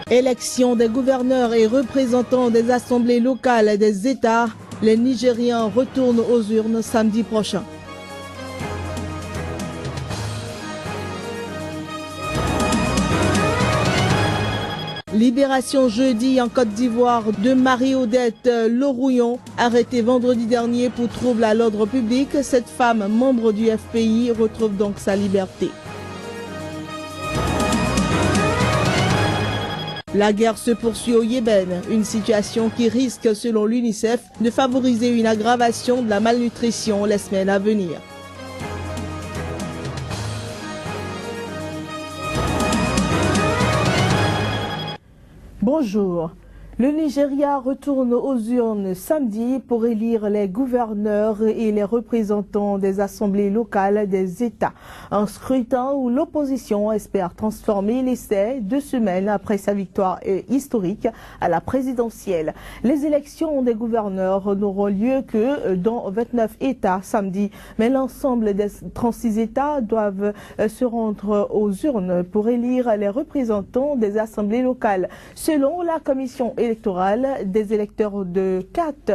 Élection des gouverneurs et représentants des assemblées locales et des États, les Nigériens retournent aux urnes samedi prochain. Libération jeudi en Côte d'Ivoire de Marie-Odette Lorouillon, arrêtée vendredi dernier pour trouble à l'ordre public. Cette femme, membre du FPI, retrouve donc sa liberté. La guerre se poursuit au Yémen, une situation qui risque, selon l'UNICEF, de favoriser une aggravation de la malnutrition les semaines à venir. Bonjour. Le Nigeria retourne aux urnes samedi pour élire les gouverneurs et les représentants des assemblées locales des États. Un scrutin où l'opposition espère transformer l'essai 2 semaines après sa victoire historique à la présidentielle. Les élections des gouverneurs n'auront lieu que dans 29 États samedi, mais l'ensemble des 36 États doivent se rendre aux urnes pour élire les représentants des assemblées locales. Selon la commission électorale, des électeurs de cartes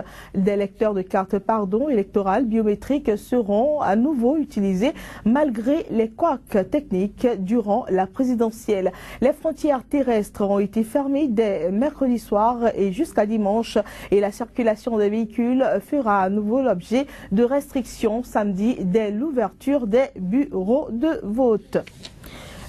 électorales biométriques seront à nouveau utilisés malgré les couacs techniques durant la présidentielle. Les frontières terrestres ont été fermées dès mercredi soir et jusqu'à dimanche et la circulation des véhicules fera à nouveau l'objet de restrictions samedi dès l'ouverture des bureaux de vote.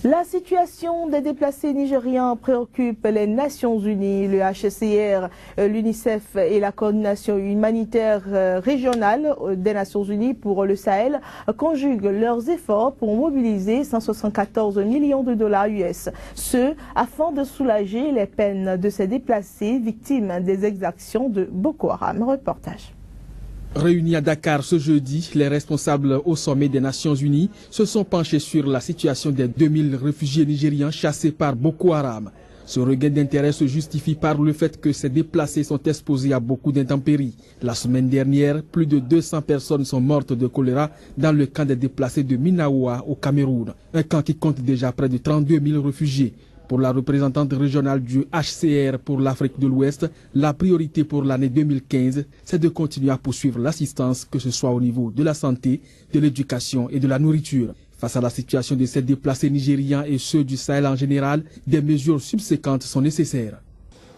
La situation des déplacés nigériens préoccupe les Nations Unies. Le HCR, l'UNICEF et la coordination humanitaire régionale des Nations Unies pour le Sahel conjuguent leurs efforts pour mobiliser 174 millions de dollars US. Ce, afin de soulager les peines de ces déplacés victimes des exactions de Boko Haram. Reportage. Réunis à Dakar ce jeudi, les responsables au sommet des Nations Unies se sont penchés sur la situation des 2000 réfugiés nigériens chassés par Boko Haram. Ce regain d'intérêt se justifie par le fait que ces déplacés sont exposés à beaucoup d'intempéries. La semaine dernière, plus de 200 personnes sont mortes de choléra dans le camp des déplacés de Minaoua au Cameroun, un camp qui compte déjà près de 32 000 réfugiés. Pour la représentante régionale du HCR pour l'Afrique de l'Ouest, la priorité pour l'année 2015, c'est de continuer à poursuivre l'assistance, que ce soit au niveau de la santé, de l'éducation et de la nourriture. Face à la situation de ces déplacés nigériens et ceux du Sahel en général, des mesures subséquentes sont nécessaires.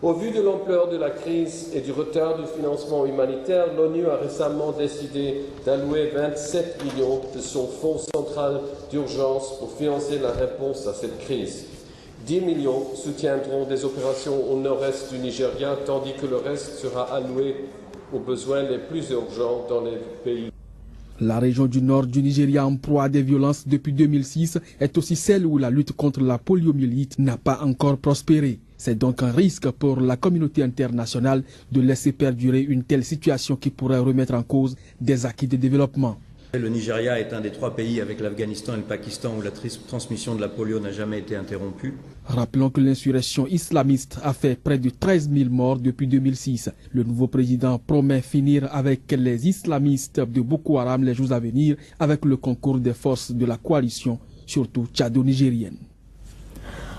Au vu de l'ampleur de la crise et du retard du financement humanitaire, l'ONU a récemment décidé d'allouer 27 millions de son fonds central d'urgence pour financer la réponse à cette crise. 10 millions soutiendront des opérations au nord-est du Nigeria, tandis que le reste sera alloué aux besoins les plus urgents dans les pays. La région du nord du Nigeria en proie à des violences depuis 2006 est aussi celle où la lutte contre la poliomyélite n'a pas encore prospéré. C'est donc un risque pour la communauté internationale de laisser perdurer une telle situation qui pourrait remettre en cause des acquis de développement. Le Nigeria est un des 3 pays avec l'Afghanistan et le Pakistan où la transmission de la polio n'a jamais été interrompue. Rappelons que l'insurrection islamiste a fait près de 13 000 morts depuis 2006. Le nouveau président promet finir avec les islamistes de Boko Haram les jours à venir avec le concours des forces de la coalition, surtout tchado-nigérienne.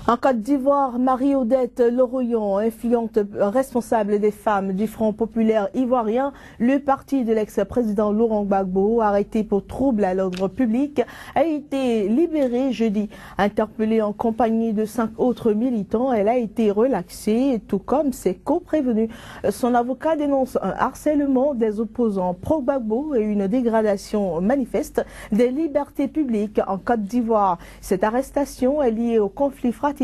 En Côte d'Ivoire, Marie-Odette Lorouillon, influente responsable des femmes du Front populaire ivoirien, le parti de l'ex-président Laurent Gbagbo, arrêté pour trouble à l'ordre public, a été libérée jeudi. Interpellée en compagnie de 5 autres militants, elle a été relaxée, tout comme ses co-prévenus. Son avocat dénonce un harcèlement des opposants pro-Gbagbo et une dégradation manifeste des libertés publiques en Côte d'Ivoire. Cette arrestation est liée au conflit fratricide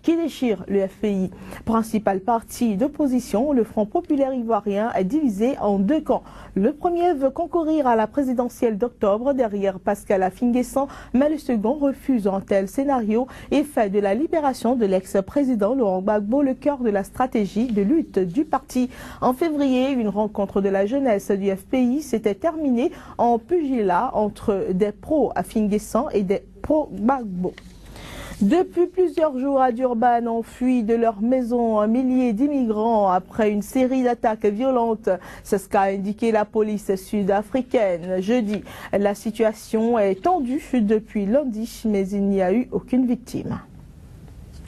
qui déchire le FPI. Principal parti d'opposition, le Front populaire ivoirien est divisé en 2 camps. Le premier veut concourir à la présidentielle d'octobre derrière Pascal Affi-N'Guessan, mais le second refuse un tel scénario et fait de la libération de l'ex-président Laurent Gbagbo le cœur de la stratégie de lutte du parti. En février, une rencontre de la jeunesse du FPI s'était terminée en pugilat entre des pro-Affi-N'Guessan et des pro-Gbagbo. Depuis plusieurs jours à Durban, ont fui de leur maison un millier d'immigrants après une série d'attaques violentes. C'est ce qu'a indiqué la police sud-africaine jeudi. La situation est tendue depuis lundi, mais il n'y a eu aucune victime.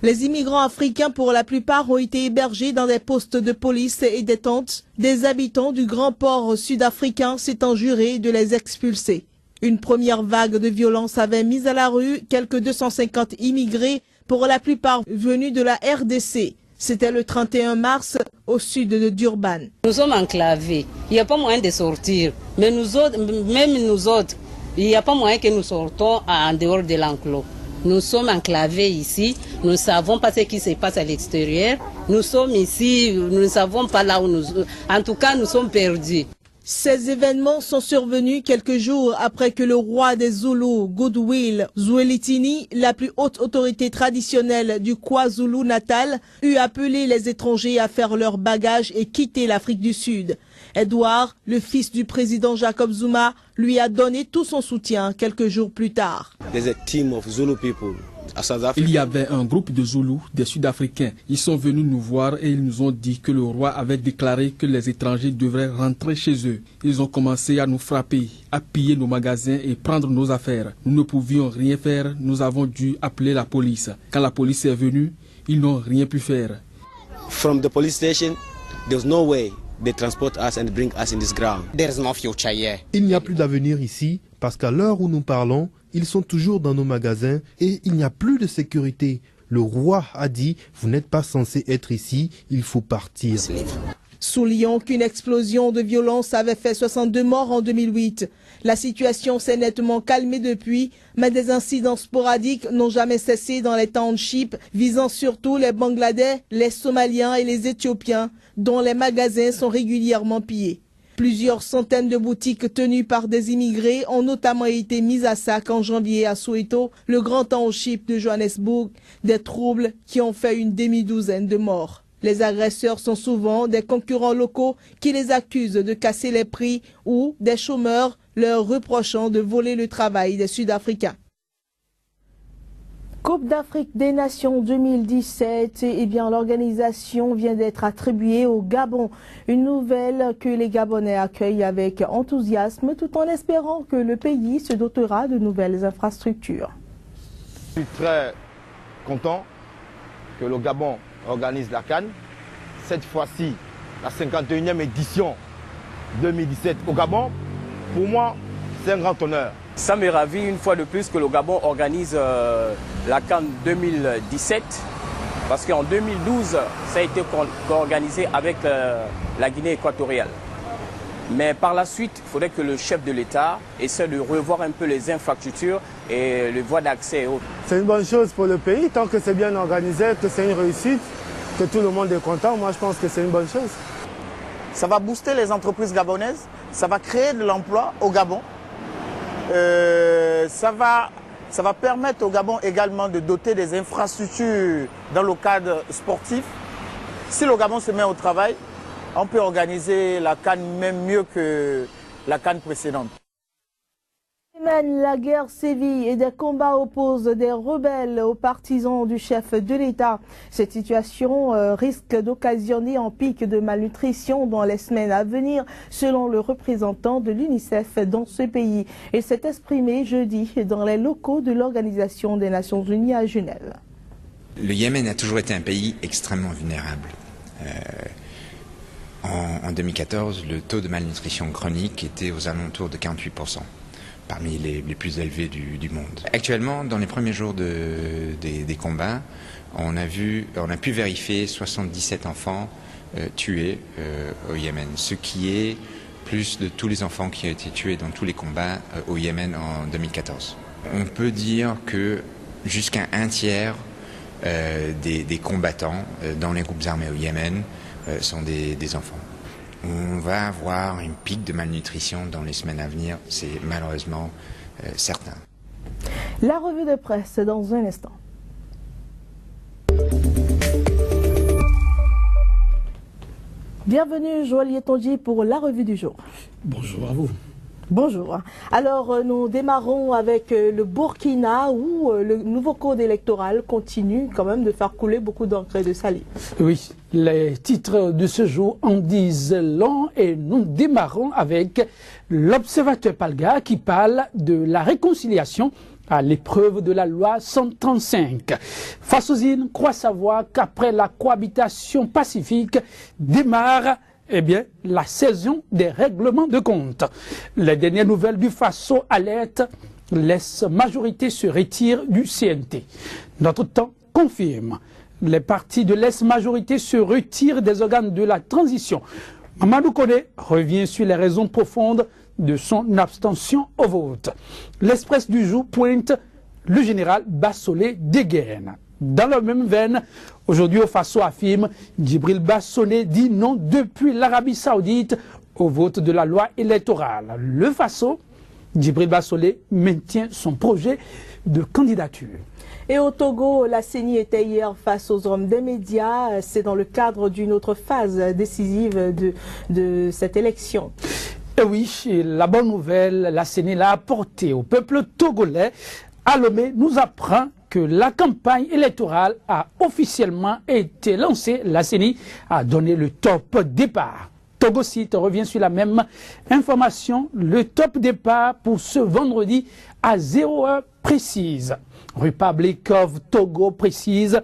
Les immigrants africains, pour la plupart, ont été hébergés dans des postes de police et des tentes. Des habitants du grand port sud-africain s'étant jurés de les expulser. Une première vague de violence avait mis à la rue quelques 250 immigrés, pour la plupart venus de la RDC. C'était le 31 mars au sud de Durban. Nous sommes enclavés. Il n'y a pas moyen de sortir. Mais nous autres, même nous autres, il n'y a pas moyen que nous sortons en dehors de l'enclos. Nous sommes enclavés ici. Nous ne savons pas ce qui se passe à l'extérieur. Nous sommes ici, nous ne savons pas là où nous... En tout cas, nous sommes perdus. Ces événements sont survenus quelques jours après que le roi des Zoulous, Goodwill Zwelithini, la plus haute autorité traditionnelle du KwaZulu-Natal, eut appelé les étrangers à faire leurs bagages et quitter l'Afrique du Sud. Edouard, le fils du président Jacob Zuma, lui a donné tout son soutien quelques jours plus tard. Il y avait un groupe de Zoulous, des Sud-Africains. Ils sont venus nous voir et ils nous ont dit que le roi avait déclaré que les étrangers devraient rentrer chez eux. Ils ont commencé à nous frapper, à piller nos magasins et prendre nos affaires. Nous ne pouvions rien faire, nous avons dû appeler la police. Quand la police est venue, ils n'ont rien pu faire. From the police station, there's no way they transport us and bring us in this ground. There's no future here. Il n'y a plus d'avenir ici parce qu'à l'heure où nous parlons, ils sont toujours dans nos magasins et il n'y a plus de sécurité. Le roi a dit, vous n'êtes pas censé être ici, il faut partir. Soulignons qu'une explosion de violence avait fait 62 morts en 2008. La situation s'est nettement calmée depuis, mais des incidents sporadiques n'ont jamais cessé dans les townships, visant surtout les Bangladais, les Somaliens et les Éthiopiens, dont les magasins sont régulièrement pillés. Plusieurs centaines de boutiques tenues par des immigrés ont notamment été mises à sac en janvier à Soweto, le grand township de Johannesburg, des troubles qui ont fait une demi-douzaine de morts. Les agresseurs sont souvent des concurrents locaux qui les accusent de casser les prix ou des chômeurs leur reprochant de voler le travail des Sud-Africains. Coupe d'Afrique des Nations 2017, l'organisation vient d'être attribuée au Gabon. Une nouvelle que les Gabonais accueillent avec enthousiasme tout en espérant que le pays se dotera de nouvelles infrastructures. Je suis très content que le Gabon organise la CAN. Cette fois-ci, la 51e édition 2017 au Gabon. Pour moi, c'est un grand honneur. Ça me ravit une fois de plus que le Gabon organise la CAN 2017 parce qu'en 2012, ça a été organisé avec la Guinée équatoriale. Mais par la suite, il faudrait que le chef de l'État essaie de revoir un peu les infrastructures et les voies d'accès et autres. C'est une bonne chose pour le pays, tant que c'est bien organisé, que c'est une réussite, que tout le monde est content. Moi, je pense que c'est une bonne chose. Ça va booster les entreprises gabonaises, ça va créer de l'emploi au Gabon. Ça va permettre au Gabon également de doter des infrastructures dans le cadre sportif. Si le Gabon se met au travail, on peut organiser la CAN même mieux que la CAN précédente. La guerre sévit et des combats opposent des rebelles aux partisans du chef de l'État. Cette situation risque d'occasionner un pic de malnutrition dans les semaines à venir, selon le représentant de l'UNICEF dans ce pays. Il s'est exprimé jeudi dans les locaux de l'Organisation des Nations Unies à Genève. Le Yémen a toujours été un pays extrêmement vulnérable. En 2014, le taux de malnutrition chronique était aux alentours de 48%. Parmi les plus élevés du monde. Actuellement, dans les premiers jours des combats, on a pu vérifier 77 enfants tués au Yémen, ce qui est plus de tous les enfants qui ont été tués dans tous les combats au Yémen en 2014. On peut dire que jusqu'à un tiers des combattants dans les groupes armés au Yémen sont des enfants. On va avoir une pic de malnutrition dans les semaines à venir, c'est malheureusement certain. La revue de presse dans un instant. Bienvenue Joël Tonji pour la revue du jour. Bonjour à vous. Bonjour. Alors nous démarrons avec le Burkina où le nouveau code électoral continue quand même de faire couler beaucoup d'encre et de salive. Oui, les titres de ce jour en disent long et nous démarrons avec l'Observateur Palga qui parle de la réconciliation à l'épreuve de la loi 135. Fasosine croit savoir qu'après la cohabitation pacifique démarre la saison des règlements de compte. Les dernières nouvelles du Faso alertent, l'ex-majorité se retire du CNT. Notre temps confirme. Les partis de l'ex-majorité se retirent des organes de la transition. Mamadou Koné revient sur les raisons profondes de son abstention au vote. L'Express du jour pointe le général Bassolé dégaine. Dans la même veine, aujourd'hui au Faso affirme, Djibril Bassolé dit non depuis l'Arabie Saoudite au vote de la loi électorale. Le Faso, Djibril Bassolé maintient son projet de candidature. Et au Togo, la CENI était hier face aux hommes des médias. C'est dans le cadre d'une autre phase décisive de cette élection. Et oui, la bonne nouvelle, la CENI l'a apportée au peuple togolais. À Lomé nous apprend que la campagne électorale a officiellement été lancée. La CENI a donné le top départ. Togo Site revient sur la même information. Le top départ pour ce vendredi à 0h précise. Republic of Togo précise,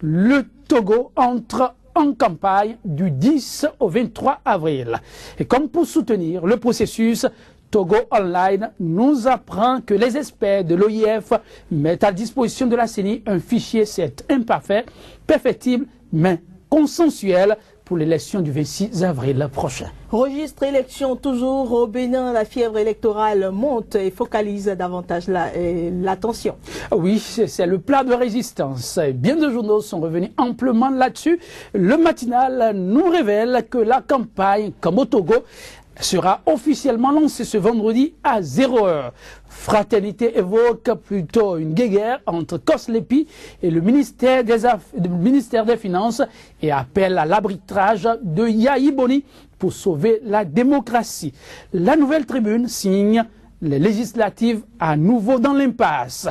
le Togo entre en campagne du 10 au 23 avril. Et comme pour soutenir le processus, Togo Online nous apprend que les experts de l'OIF mettent à disposition de la CENI un fichier certes imparfait, perfectible, mais consensuel pour l'élection du 26 avril prochain. Registre élection toujours au Bénin, la fièvre électorale monte et focalise davantage l'attention. Oui, c'est le plat de résistance. Bien de journaux sont revenus amplement là-dessus. Le matinal nous révèle que la campagne, comme au Togo, sera officiellement lancée ce vendredi à 0h. Fraternité évoque plutôt une guéguerre entre Koslepi et le ministère des Finances et appelle à l'arbitrage de Yahi Boni pour sauver la démocratie. La Nouvelle Tribune signe les législatives à nouveau dans l'impasse.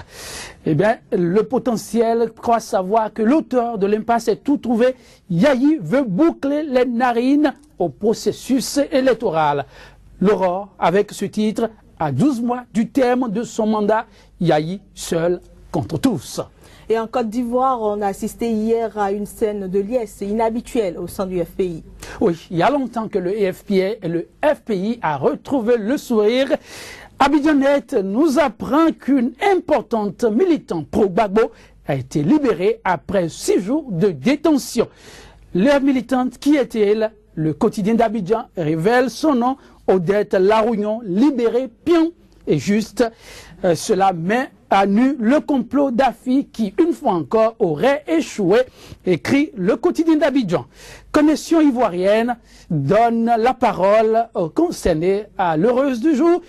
Eh bien, le potentiel croit savoir que l'auteur de l'impasse est tout trouvé. Yahi veut boucler les narines au processus électoral. L'Aurore, avec ce titre, à 12 mois du terme de son mandat, Yahi seul contre tous. Et en Côte d'Ivoire, on a assisté hier à une scène de liesse inhabituelle au sein du FPI. Oui, il y a longtemps que le FPI a retrouvé le sourire. Abidjanet nous apprend qu'une importante militante pro-Gbagbo a été libérée après 6 jours de détention. La militante, qui était-elle? Le quotidien d'Abidjan révèle son nom, Odette Larouillon, libérée pion et juste. Cela met à nu le complot d'Afi qui, une fois encore, aurait échoué, écrit le quotidien d'Abidjan. Connexion ivoirienne donne la parole aux concernés à l'heureuse du jour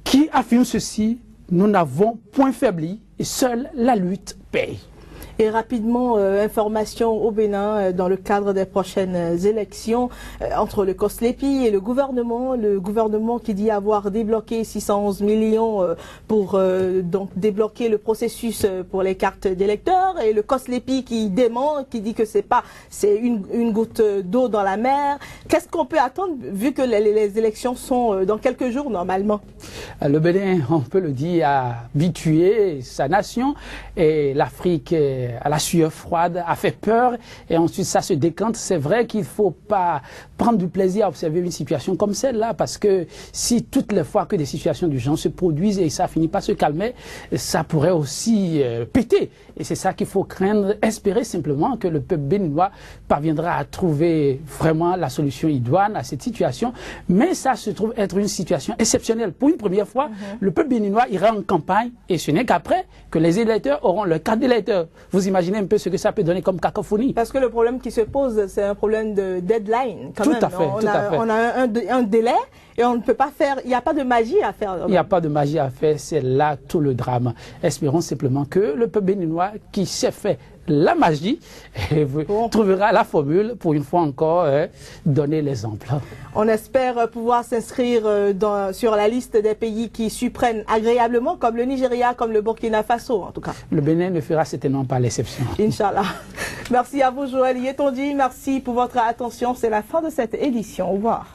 qui affirme ceci: nous n'avons point faibli et seule la lutte paye. Et rapidement, information au Bénin dans le cadre des prochaines élections entre le COSLEPI et le gouvernement. Le gouvernement qui dit avoir débloqué 611 millions pour donc débloquer le processus pour les cartes d'électeurs, et le COSLEPI qui dément, qui dit que c'est une goutte d'eau dans la mer. Qu'est-ce qu'on peut attendre vu que les élections sont dans quelques jours normalement? Le Bénin, on peut le dire, a habitué sa nation, et l'Afrique à la sueur froide, a fait peur, et ensuite ça se décante. C'est vrai qu'il ne faut pas prendre du plaisir à observer une situation comme celle-là, parce que si toutes les fois que des situations du genre se produisent et ça finit par se calmer, ça pourrait aussi péter. Et c'est ça qu'il faut craindre, espérer simplement que le peuple béninois parviendra à trouver vraiment la solution idoine à cette situation. Mais ça se trouve être une situation exceptionnelle. Pour une première fois, le peuple béninois ira en campagne, et ce n'est qu'après que les électeurs auront leur carte d'électeur. Vous imaginez un peu ce que ça peut donner comme cacophonie. Parce que le problème qui se pose, c'est un problème de deadline. Quand même. Tout à fait. On a un délai et on ne peut pas faire, il n'y a pas de magie à faire. Il n'y a pas de magie à faire, c'est là tout le drame. Espérons simplement que le peuple béninois qui s'est fait la magie trouvera la formule pour une fois encore donner l'exemple. On espère pouvoir s'inscrire sur la liste des pays qui surprennent agréablement, comme le Nigeria, comme le Burkina Faso en tout cas. Le Bénin ne fera certainement pas l'exception. Inch'Allah. Merci à vous Joël Yetonji, merci pour votre attention. C'est la fin de cette édition. Au revoir.